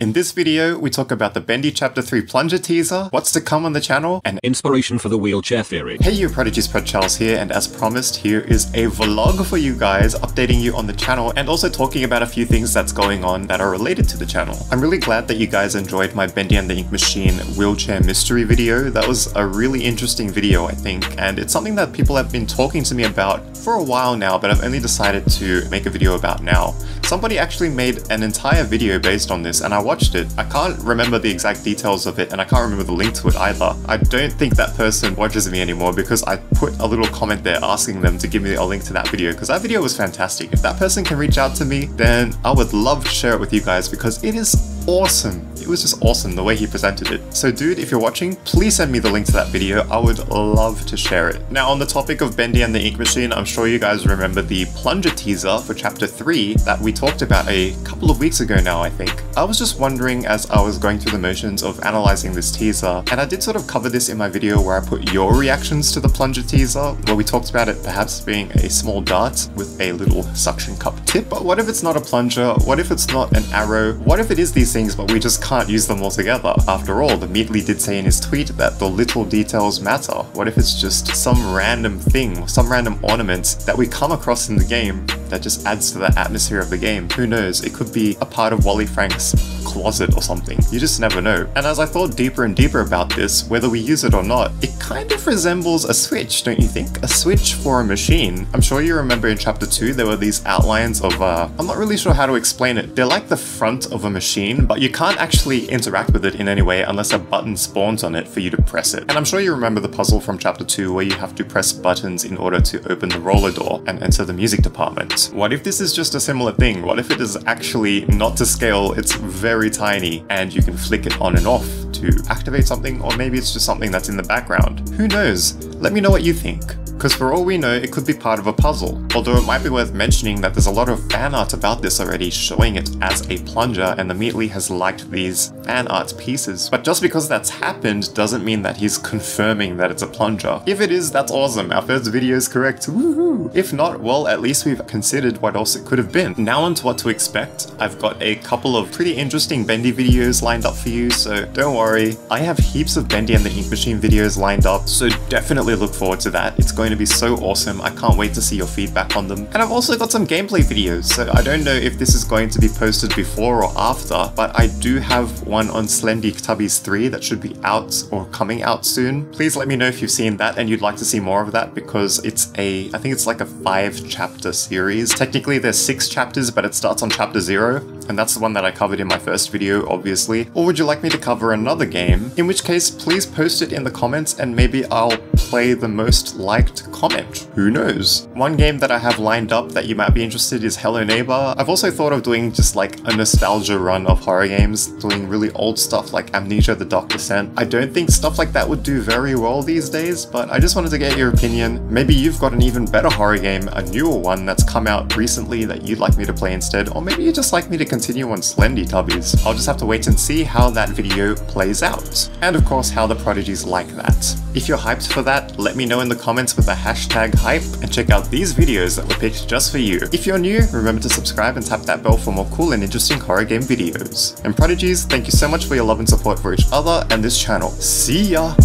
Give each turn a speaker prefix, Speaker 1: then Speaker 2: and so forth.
Speaker 1: In this video, we talk about the Bendy Chapter 3 Plunger teaser, what's to come on the channel, and
Speaker 2: inspiration for the wheelchair theory.
Speaker 1: Hey you prodigies, ProdCharles here, and as promised, here is a vlog for you guys, updating you on the channel and also talking about a few things that's going on that are related to the channel. I'm really glad that you guys enjoyed my Bendy and the Ink Machine wheelchair mystery video. That was a really interesting video, I think, and it's something that people have been talking to me about for a while now, but I've only decided to make a video about now. Somebody actually made an entire video based on this, and I watched it. I can't remember the exact details of it, and I can't remember the link to it either. I don't think that person watches me anymore because I put a little comment there asking them to give me a link to that video, because that video was fantastic. If that person can reach out to me, then I would love to share it with you guys because it is awesome. It was just awesome the way he presented it. So dude, if you're watching, please send me the link to that video. I would love to share it. Now on the topic of Bendy and the Ink Machine, I'm sure you guys remember the Plunger teaser for Chapter 3 that we talked about a couple of weeks ago now, I think. I was just wondering as I was going through the motions of analyzing this teaser, and I did sort of cover this in my video where I put your reactions to the Plunger teaser, where we talked about it perhaps being a small dart with a little suction cup tip. But what if it's not a plunger? What if it's not an arrow? What if it is these things but we just can't use them all together? After all, the Meatly did say in his tweet that the little details matter. What if it's just some random thing, some random ornament that we come across in the game that just adds to the atmosphere of the game? Who knows? It could be a part of Wally Frank's closet or something. You just never know. And as I thought deeper and deeper about this, whether we use it or not, it kind of resembles a switch, don't you think? A switch for a machine. I'm sure you remember in Chapter 2 there were these outlines of, I'm not really sure how to explain it. They're like the front of a machine, but you can't actually interact with it in any way unless a button spawns on it for you to press it. And I'm sure you remember the puzzle from Chapter 2 where you have to press buttons in order to open the roller door and enter the music department. What if this is just a similar thing? What if it is actually not to scale, it's very tiny and you can flick it on and off to activate something, or maybe it's just something that's in the background? Who knows? Let me know what you think. Because for all we know, it could be part of a puzzle. Although it might be worth mentioning that there's a lot of fan art about this already showing it as a plunger, and the Meatly has liked these fan art pieces. But just because that's happened doesn't mean that he's confirming that it's a plunger. If it is, that's awesome. Our first video is correct. Woohoo! If not, well, at least we've considered what else it could have been. Now on to what to expect. I've got a couple of pretty interesting Bendy videos lined up for you, so don't worry. I have heaps of Bendy and the Ink Machine videos lined up, so definitely look forward to that. It's going to be so awesome. I can't wait to see your feedback on them. And I've also got some gameplay videos, so I don't know if this is going to be posted before or after, but I do have one on Slendytubbies 3 that should be out or coming out soon. Please let me know if you've seen that and you'd like to see more of that, because it's I think it's like a 5-chapter series. Technically there's 6 chapters, but it starts on Chapter 0, and that's the one that I covered in my first video, obviously. Or would you like me to cover another game? In which case, please post it in the comments and maybe I'll play the most liked comment. Who knows? One game that I have lined up that you might be interested is Hello Neighbor. I've also thought of doing just like a nostalgia run of horror games, doing really old stuff like Amnesia: The Dark Descent. I don't think stuff like that would do very well these days, but I just wanted to get your opinion. Maybe you've got an even better horror game, a newer one that's come out recently that you'd like me to play instead, or maybe you just like me to continue on Slendytubbies. I'll just have to wait and see how that video plays out. And of course, how the prodigies like that. If you're hyped for that, let me know in the comments with the hashtag hype, and check out these videos that were picked just for you. If you're new, remember to subscribe and tap that bell for more cool and interesting horror game videos. And prodigies, thank you so much for your love and support for each other and this channel. See ya!